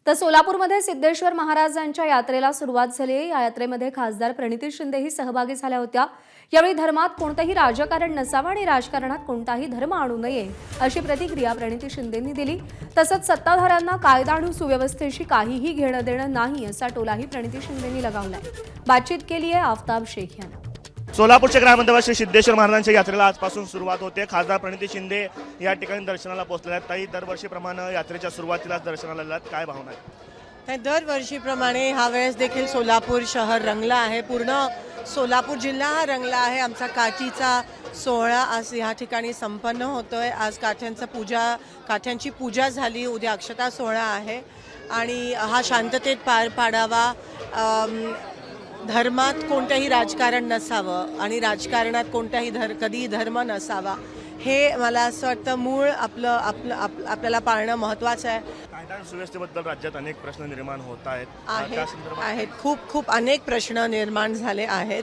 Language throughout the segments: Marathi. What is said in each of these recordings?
तर सोलापूरमध्ये सिद्धेश्वर महाराजांच्या यात्रेला सुरुवात झाली। या यात्रेमध्ये खासदार प्रणिती शिंदेही सहभागी झाल्या होत्या। यावेळी धर्मात कोणतेही राजकारण नसावं आणि राजकारणात कोणताही धर्म आणू नये अशी प्रतिक्रिया प्रणिती शिंदेंनी दिली। तसंच सत्ताधाऱ्यांना कायदा आणि सुव्यवस्थेशी काहीही घेणं देणं नाही असा टोलाही प्रणिती शिंदेंनी लगावलाय। बातचीत केली आहे आफ्ताब शेख यांनी। सोलापूरच्या ग्रामदेवत श्री सिद्धेश्वर महाराजांच्या यात्रेला आजपासून सुरुवात होते। खासदार प्रणिती शिंदे या ठिकाणी दर्शनाला पोहोचलेल्या आहेत। ताई, दरवर्षीप्रमाणे यात्रेच्या सुरुवातीलाच दर्शनाला आलात, काय भावना आहे? दरवर्षीप्रमाणे ह्या वेळेस देखील सोलापूर शहर रंगला आहे। पूर्ण सोलापूर जिल्हा हा रंगला आहे। आमचा काठीचा सोहळा आज ह्या ठिकाणी संपन्न होतोय। आज काठ्यांची पूजा झाली, उद्या अक्षता सोहळा आहे आणि हा शांततेत पार पाडावा। धर्मात कोणत्याही राजकारण नसावं आणि राजकारणात कोणत्याही कधीही धर्म नसावा, हे मला असं वाटतं मूळ आपल्याला पाळणं महत्त्वाचं आहे। कायदा सुव्यवस्थेबद्दल राज्यात अनेक प्रश्न निर्माण होत आहेत खूप अनेक प्रश्न निर्माण झाले आहेत।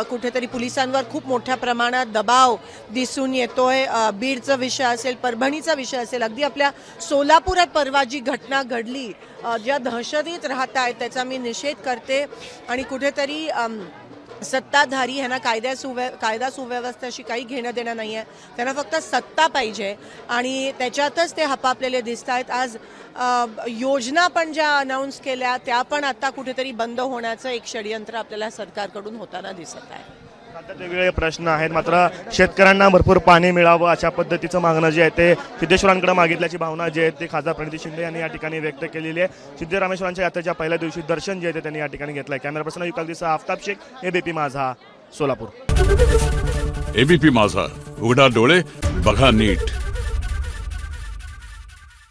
कुठेतरी पोलिसांवर खूप मोठ्या प्रमाणात दबाव दिसून येतोय। बीडचा विषय असेल, परभणीचा विषय असेल, अगदी आपल्या सोलापुरात परवा जी घटना घडली, ज्या दहशतीत राहत आहेत त्याचा मी निषेध करते आणि कुठेतरी सत्ताधारी ह्यांना कायदा सुव्यवस्थेशी काही घेणं देणं नाही आहे। त्यांना फक्त सत्ता पाहिजे आणि त्याच्यातच ते हपापलेले दिसत आहेत। आज योजना पण ज्या अनाऊन्स केल्या त्या पण आता कुठेतरी बंद होण्याचं एक षडयंत्र आपल्याला सरकारकडून होताना दिसत आहे। वेगवेगळे प्रश्न आहेत, मात्र शेतकऱ्यांना भरपूर पाणी मिळावं अशा पद्धतीचं मागणं जे आहे ते सिद्धेश्वरांकडे मागितल्याची भावना जी आहे ती खासदार प्रणिती शिंदे यांनी या ठिकाणी व्यक्त केलेली आहे। सिद्धरामेश्वरांच्या यात्रेच्या पहिल्या दिवशी दर्शन जे आहे ते त्यांनी या ठिकाणी घेतलंय। कॅमेरा पर्सन युगलदिसह आफ्ताब शेख, एबीपी माझा, सोलापूर। एबीपी माझा, उघडा डोळे बघा नीट।